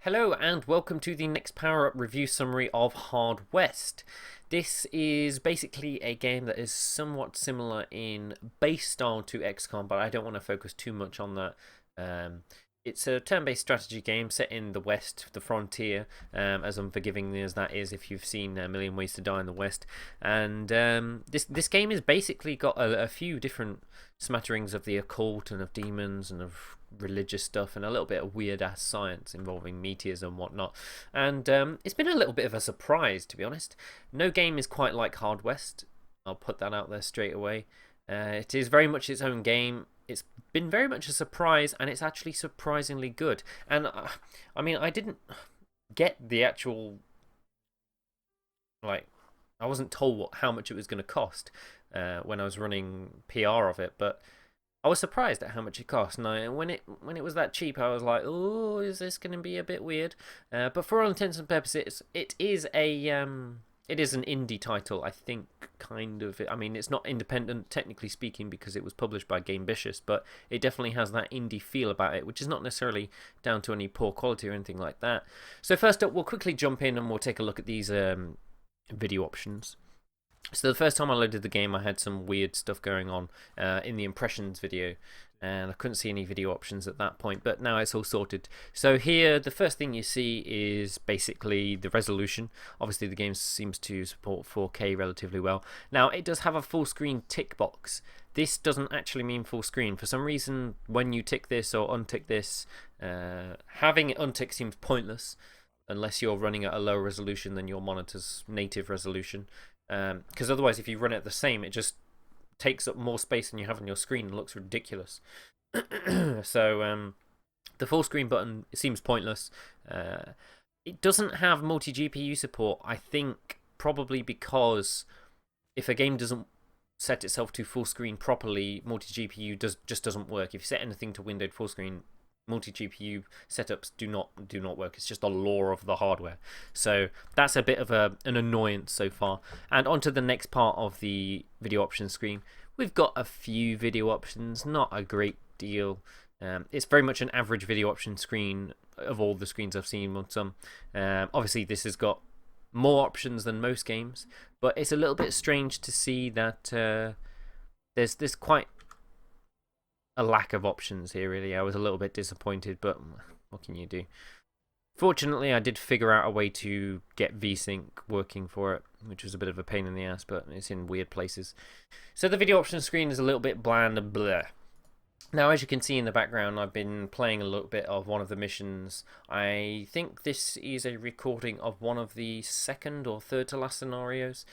Hello and welcome to the NextPowerUp review summary of Hard West. This is basically a game that is somewhat similar in base style to XCOM, but I don't want to focus too much on that. It's a turn-based strategy game set in the West, the frontier, as unforgiving as that is if you've seen A Million Ways to Die in the West. And this game has basically got a few different smatterings of the occult and of demons and of religious stuff and a little bit of weird-ass science involving meteors and whatnot. And it's been a little bit of a surprise, to be honest. No game is quite like Hard West. I'll put that out there straight away. It is very much its own game. It's been very much a surprise, and it's actually surprisingly good. And I mean, I didn't get the actual, like, I wasn't told how much it was going to cost when I was running PR of it, but I was surprised at how much it cost. And when it was that cheap, I was like, "Oh, is this going to be a bit weird?" But for all intents and purposes, it is an indie title, I think, kind of. I mean, it's not independent, technically speaking, because it was published by Gamebitious, but it definitely has that indie feel about it, which is not necessarily down to any poor quality or anything like that. So first up, we'll quickly jump in and we'll take a look at these video options. So the first time I loaded the game, I had some weird stuff going on in the impressions video, and I couldn't see any video options at that point, but now it's all sorted. So here, the first thing you see is basically the resolution. Obviously, the game seems to support 4K relatively well. Now, it does have a full screen tick box. This doesn't actually mean full screen. For some reason, when you tick this or untick this, having it untick seems pointless unless you're running at a lower resolution than your monitor's native resolution. Because otherwise, if you run it the same, it just takes up more space than you have on your screen and looks ridiculous. So the full screen button, it seems pointless. It doesn't have multi-GPU support, I think, probably because if a game doesn't set itself to full screen properly, multi-GPU just doesn't work. If you set anything to windowed full screen, multi-GPU setups do not work. It's just the law of the hardware. So that's a bit of an annoyance so far. And onto the next part of the video options screen. We've got a few video options, not a great deal. It's very much an average video option screen of all the screens I've seen on some. Obviously, this has got more options than most games, but it's a little bit strange to see that there's quite a lack of options here, really. I was a little bit disappointed, but what can you do? Fortunately, I did figure out a way to get VSync working for it, which was a bit of a pain in the ass, but it's in weird places. So the video options screen is a little bit bland and bleh. Now, as you can see in the background, I've been playing a little bit of one of the missions. I think this is a recording of one of the second or third to last scenarios.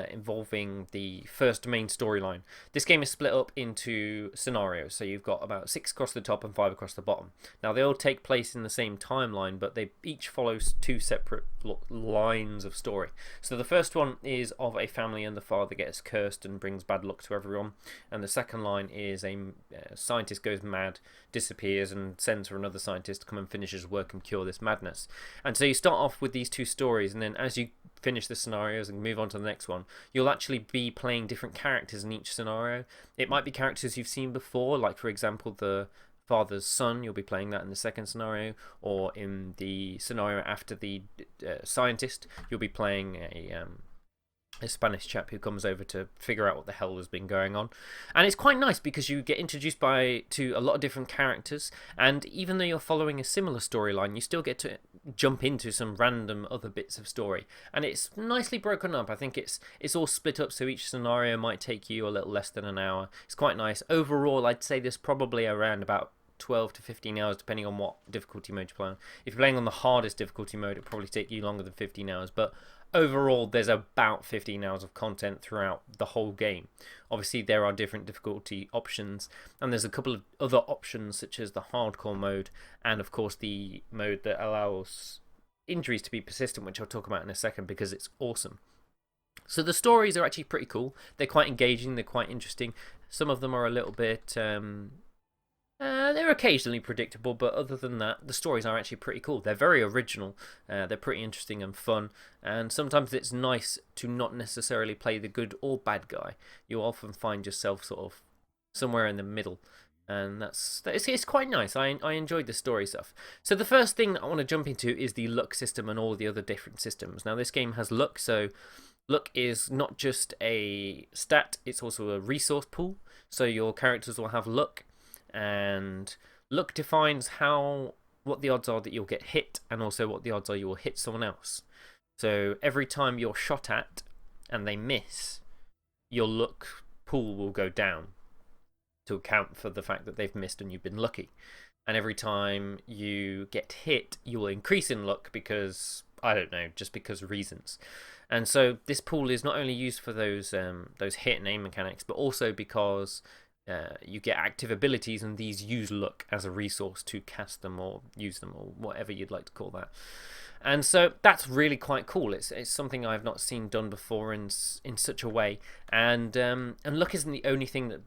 Involving the first main storyline. This game is split up into scenarios, so you've got about 6 across the top and 5 across the bottom. Now, they all take place in the same timeline, but they each follow 2 separate lines of story. So the first one is of a family and the father gets cursed and brings bad luck to everyone. And the second line is a scientist goes mad, disappears, and sends for another scientist to come and finish his work and cure this madness. And so you start off with these 2 stories, and then as you finish the scenarios and move on to the next one, you'll actually be playing different characters in each scenario. It might be characters you've seen before, like for example the father's son, you'll be playing that in the second scenario, or in the scenario after the scientist, you'll be playing a Spanish chap who comes over to figure out what the hell has been going on. And it's quite nice because you get introduced to a lot of different characters, and even though you're following a similar storyline, you still get to jump into some random other bits of story. And it's nicely broken up. I think it's all split up, so each scenario might take you a little less than an hour. It's quite nice. Overall, I'd say there's probably around about 12 to 15 hours depending on what difficulty mode you're playing. If you're playing on the hardest difficulty mode, it'll probably take you longer than 15 hours, but overall there's about 15 hours of content throughout the whole game. Obviously there are different difficulty options, and there's a couple of other options such as the hardcore mode and of course the mode that allows injuries to be persistent, which I'll talk about in a second because it's awesome. So the stories are actually pretty cool. They're quite engaging, they're quite interesting. Some of them are a little bit they're occasionally predictable, but other than that, the stories are actually pretty cool. They're very original, they're pretty interesting and fun, and sometimes it's nice to not necessarily play the good or bad guy. You often find yourself sort of somewhere in the middle. and it's quite nice. I enjoyed the story stuff. So the first thing I want to jump into is the luck system and all the other different systems. Now this game has luck, so luck is not just a stat, it's also a resource pool. So your characters will have luck, and luck defines what the odds are that you'll get hit, and also what the odds are you will hit someone else. So every time you're shot at and they miss, your luck pool will go down to account for the fact that they've missed and you've been lucky. And every time you get hit, you will increase in luck because, I don't know, just because of reasons. And so this pool is not only used for those hit and aim mechanics, but also because you get active abilities, and these use luck as a resource to cast them or use them or whatever you'd like to call that. And so that's really quite cool. It's something I've not seen done before in such a way. And luck isn't the only thing that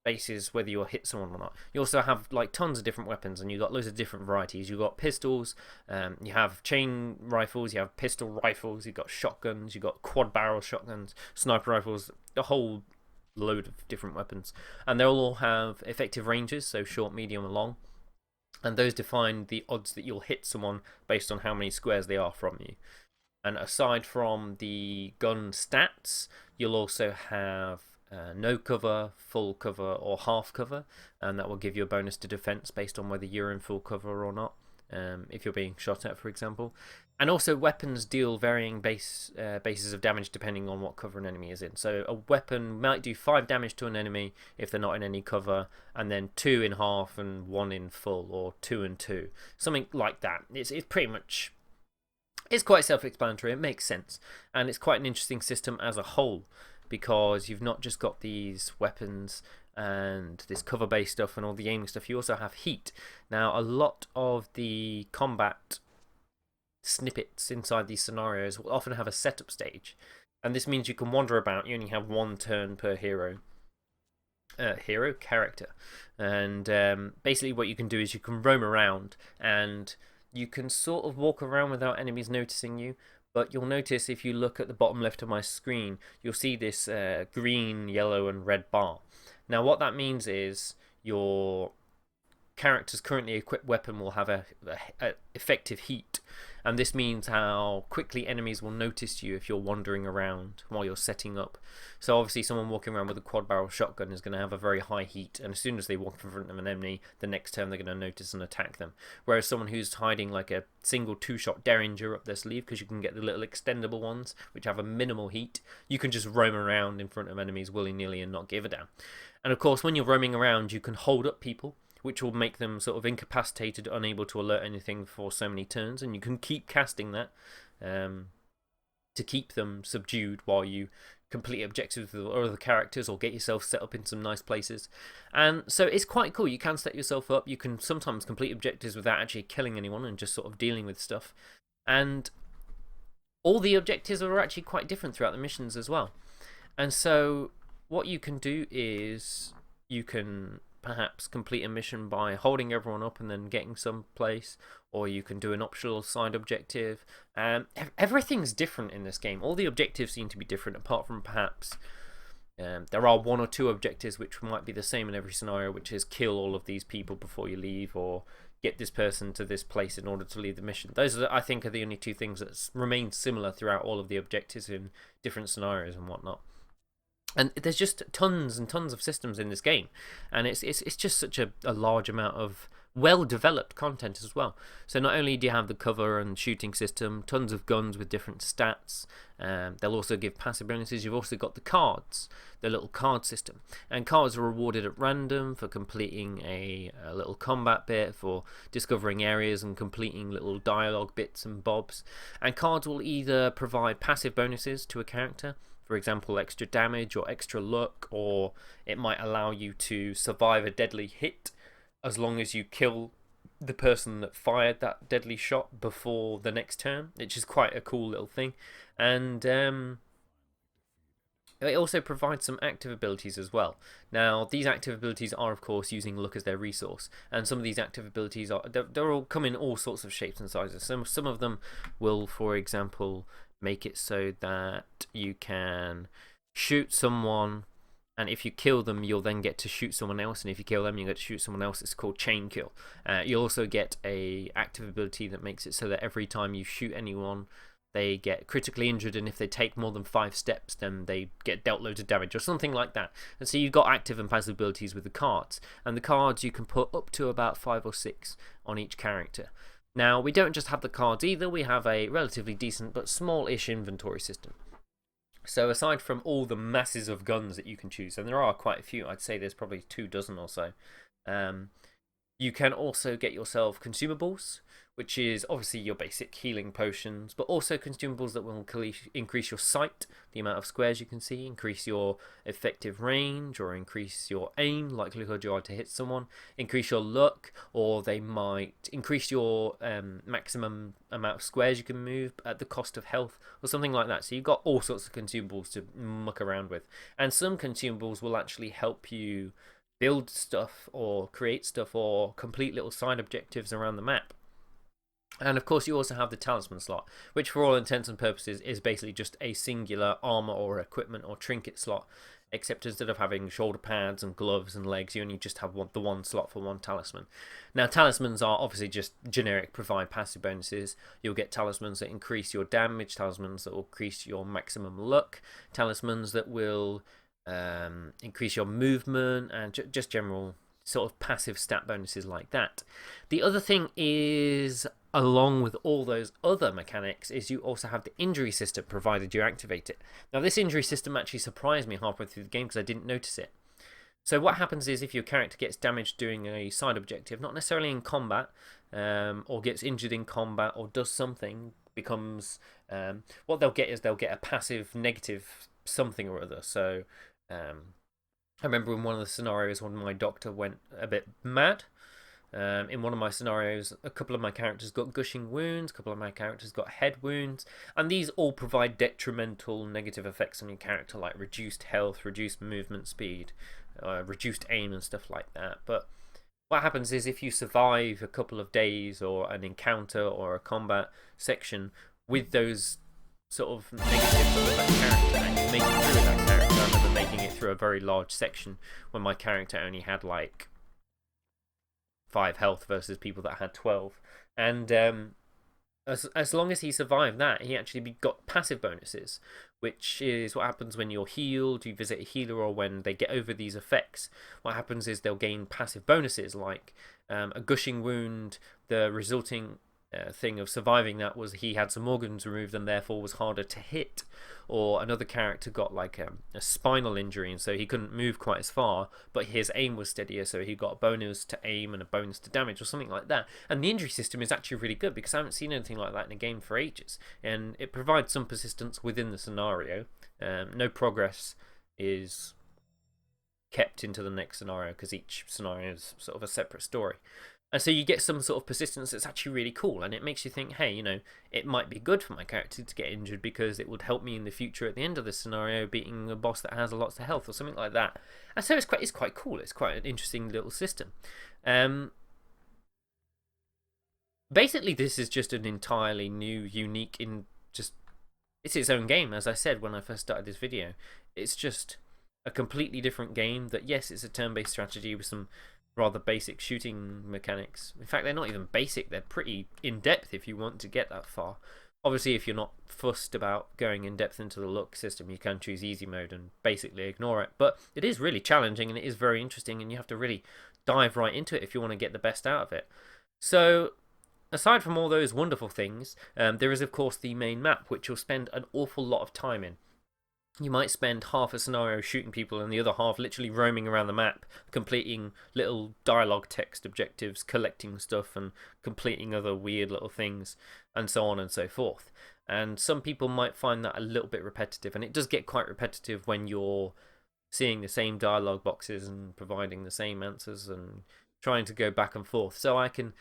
bases whether you'll hit someone or not. You also have like tons of different weapons, and you've got loads of different varieties. You've got pistols, you have chain rifles, you have pistol rifles, you've got shotguns, you've got quad barrel shotguns, sniper rifles, a whole load of different weapons. And they'll all have effective ranges, so short, medium, and long. And those define the odds that you'll hit someone based on how many squares they are from you. And aside from the gun stats, you'll also have no cover, full cover, or half cover, and that will give you a bonus to defense based on whether you're in full cover or not, if you're being shot at, for example. And also weapons deal varying bases of damage depending on what cover an enemy is in. So a weapon might do 5 damage to an enemy if they're not in any cover, and then 2 in half and 1 in full, or 2 and 2, something like that. It's pretty much, it's quite self-explanatory. It makes sense, and it's quite an interesting system as a whole, because you've not just got these weapons and this cover-based stuff and all the aiming stuff. You also have heat. Now, a lot of the combat snippets inside these scenarios will often have a setup stage, and this means you can wander about. You only have 1 turn per character, and basically what you can do is you can roam around, and you can sort of walk around without enemies noticing you. But you'll notice if you look at the bottom left of my screen, you'll see this green, yellow, and red bar. Now, what that means is your character's currently equipped weapon will have a effective heat, and this means how quickly enemies will notice you if you're wandering around while you're setting up. So obviously someone walking around with a quad barrel shotgun is going to have a very high heat, and as soon as they walk in front of an enemy, the next turn they're going to notice and attack them. Whereas someone who's hiding like a single 2-shot Derringer up their sleeve, because you can get the little extendable ones which have a minimal heat, you can just roam around in front of enemies willy-nilly and not give a damn. And of course, when you're roaming around, you can hold up people, which will make them sort of incapacitated, unable to alert anything for so many turns, and you can keep casting that to keep them subdued while you complete objectives with other characters or get yourself set up in some nice places. And so it's quite cool. You can set yourself up. You can sometimes complete objectives without actually killing anyone and just sort of dealing with stuff. And all the objectives are actually quite different throughout the missions as well. And so what you can do is you can perhaps complete a mission by holding everyone up and then getting someplace, or you can do an optional side objective. Everything's different in this game. All the objectives seem to be different, apart from perhaps there are 1 or 2 objectives which might be the same in every scenario, which is kill all of these people before you leave, or get this person to this place in order to leave the mission. Those, I think, are the only 2 things that remain similar throughout all of the objectives in different scenarios and whatnot. And there's just tons and tons of systems in this game, and it's just such a large amount of well-developed content as well. So not only do you have the cover and shooting system, tons of guns with different stats, they'll also give passive bonuses. You've also got the cards, the little card system, and cards are rewarded at random for completing a little combat bit, for discovering areas and completing little dialogue bits and bobs. And cards will either provide passive bonuses to a character, for example, extra damage or extra luck, or it might allow you to survive a deadly hit as long as you kill the person that fired that deadly shot before the next turn, which is quite a cool little thing. And it also provides some active abilities as well. Now, these active abilities are, of course, using luck as their resource, and some of these active abilities they're all come in all sorts of shapes and sizes. Some of them will, for example, make it so that you can shoot someone and if you kill them, you'll then get to shoot someone else, and if you kill them, you get to shoot someone else. It's called chain kill. You'll also get a active ability that makes it so that every time you shoot anyone, they get critically injured, and if they take more than 5 steps, then they get dealt loads of damage or something like that. And so you've got active and passive abilities with the cards, and the cards you can put up to about 5 or 6 on each character. Now, we don't just have the cards either, we have a relatively decent but small-ish inventory system. So aside from all the masses of guns that you can choose, and there are quite a few, I'd say there's probably 24 or so, you can also get yourself consumables, which is obviously your basic healing potions, but also consumables that will increase your sight, the amount of squares you can see, increase your effective range, or increase your aim, likelihood you are to hit someone, increase your luck, or they might increase your maximum amount of squares you can move at the cost of health, or something like that. So you've got all sorts of consumables to muck around with. And some consumables will actually help you build stuff, or create stuff, or complete little side objectives around the map. And of course you also have the Talisman slot, which for all intents and purposes is basically just a singular armor or equipment or trinket slot, except instead of having shoulder pads and gloves and legs, you only just have the one slot for one talisman. Now, talismans are obviously just generic, provide passive bonuses. You'll get talismans that increase your damage, talismans that will increase your maximum luck, talismans that will increase your movement, and just general sort of passive stat bonuses like that. The other thing is, along with all those other mechanics, is you also have the injury system, provided you activate it. Now, this injury system actually surprised me halfway through the game because I didn't notice it. So what happens is, if your character gets damaged doing a side objective, not necessarily in combat, or gets injured in combat, or does something, becomes what they'll get is they'll get a passive negative something or other. So I remember in one of the scenarios when my doctor went a bit mad. In one of my scenarios, a couple of my characters got gushing wounds, a couple of my characters got head wounds, and these all provide detrimental negative effects on your character, like reduced health, reduced movement speed, reduced aim and stuff like that. But what happens is, if you survive a couple of days or an encounter or a combat section with those sort of negatives on that character, and you make it through that character. I remember making it through a very large section when my character only had like 5 health versus people that had 12, and as long as he survived that, he actually got passive bonuses, which is what happens when you're healed, you visit a healer, or when they get over these effects. What happens is they'll gain passive bonuses, like a gushing wound. The resulting thing of surviving that was he had some organs removed and therefore was harder to hit, or another character got like a spinal injury and so he couldn't move quite as far, but his aim was steadier, so he got a bonus to aim and a bonus to damage or something like that. And the injury system is actually really good, because I haven't seen anything like that in a game for ages, and it provides some persistence within the scenario. No progress is kept into the next scenario, because each scenario is sort of a separate story. And so you get some sort of persistence that's actually really cool, and it makes you think, hey, you know, it might be good for my character to get injured because it would help me in the future at the end of the scenario beating a boss that has lots of health or something like that. And so it's quite cool. It's quite an interesting little system. Basically, this is just an entirely new, unique, it's its own game. As I said when I first started this video, it's just a completely different game that, yes, it's a turn-based strategy with some rather basic shooting mechanics. In fact, they're not even basic, they're pretty in-depth if you want to get that far. Obviously, if you're not fussed about going in-depth into the luck system, you can choose easy mode and basically ignore it. But it is really challenging, and it is very interesting, and you have to really dive right into it if you want to get the best out of it. So, aside from all those wonderful things, there is, of course, the main map, which you'll spend an awful lot of time in. You might spend half a scenario shooting people and the other half literally roaming around the map, completing little dialogue text objectives, collecting stuff and completing other weird little things, and so on and so forth. And some people might find that a little bit repetitive, and it does get quite repetitive when you're seeing the same dialogue boxes and providing the same answers and trying to go back and forth. So I can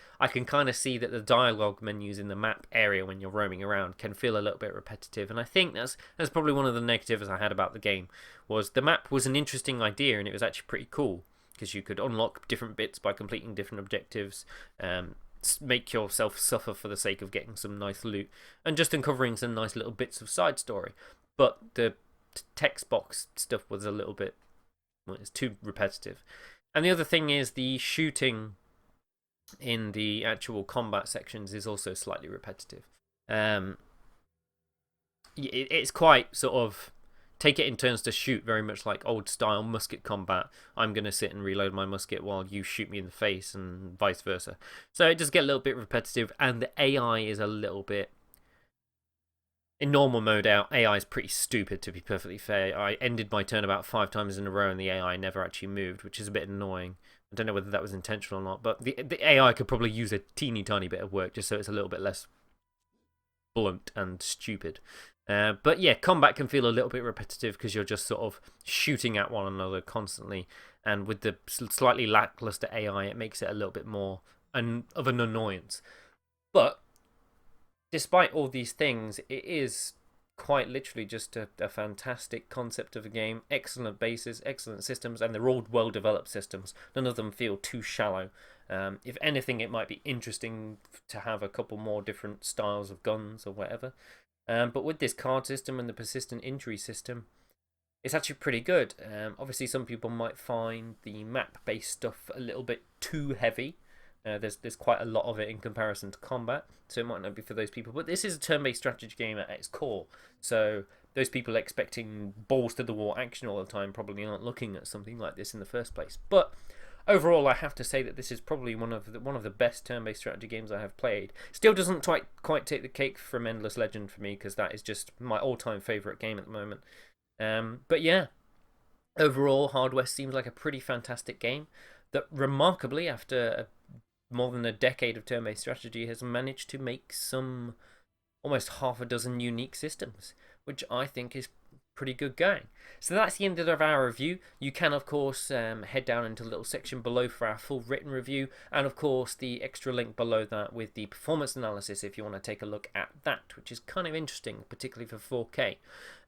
kind of see that the dialogue menus in the map area when you're roaming around can feel a little bit repetitive, and I think that's probably one of the negatives I had about the game. Was the map was an interesting idea, and it was actually pretty cool because you could unlock different bits by completing different objectives, make yourself suffer for the sake of getting some nice loot and just uncovering some nice little bits of side story. But the text box stuff was a little bit It's too repetitive. And the other thing is the shooting in the actual combat sections is also slightly repetitive. It's quite sort of take it in turns to shoot, very much like old style musket combat. I'm going to sit and reload my musket while you shoot me in the face, and vice versa. So it does get a little bit repetitive, and the AI is a little bit. In normal mode, AI is pretty stupid, to be perfectly fair. I ended my turn about 5 times in a row, and the AI never actually moved, which is a bit annoying. I don't know whether that was intentional or not, but the AI could probably use a teeny tiny bit of work just so it's a little bit less blunt and stupid. But yeah, combat can feel a little bit repetitive because you're just sort of shooting at one another constantly, and with the slightly lackluster AI, it makes it a little bit more of an annoyance. But despite all these things, it is quite literally just a fantastic concept of a game. Excellent bases, excellent systems, and they're all well-developed systems. None of them feel too shallow. If anything, it might be interesting to have a couple more different styles of guns or whatever. But with this card system and the persistent injury system, it's actually pretty good. Obviously, some people might find the map-based stuff a little bit too heavy. There's quite a lot of it in comparison to combat, so it might not be for those people. But this is a turn-based strategy game at its core, so those people expecting balls to the wall action all the time probably aren't looking at something like this in the first place. But overall, I have to say that this is probably one of the best turn-based strategy games I have played. Still doesn't quite take the cake from Endless Legend for me, because that is just my all-time favourite game at the moment. But yeah, overall, Hard West seems like a pretty fantastic game that, remarkably, after more than a decade of turn-based strategy, has managed to make some almost half a dozen unique systems, which I think is pretty good going. So that's the end of our review. You can, of course, head down into the little section below for our full written review, and of course the extra link below that with the performance analysis if you want to take a look at that, which is kind of interesting, particularly for 4K.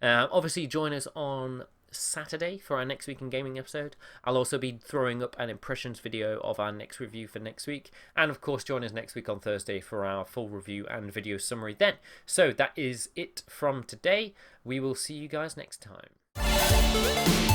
Obviously, join us on Saturday for our Next Week in Gaming episode. I'll also be throwing up an impressions video of our next review for next week, and of course join us next week on Thursday for our full review and video summary then. So that is it from today. We will see you guys next time.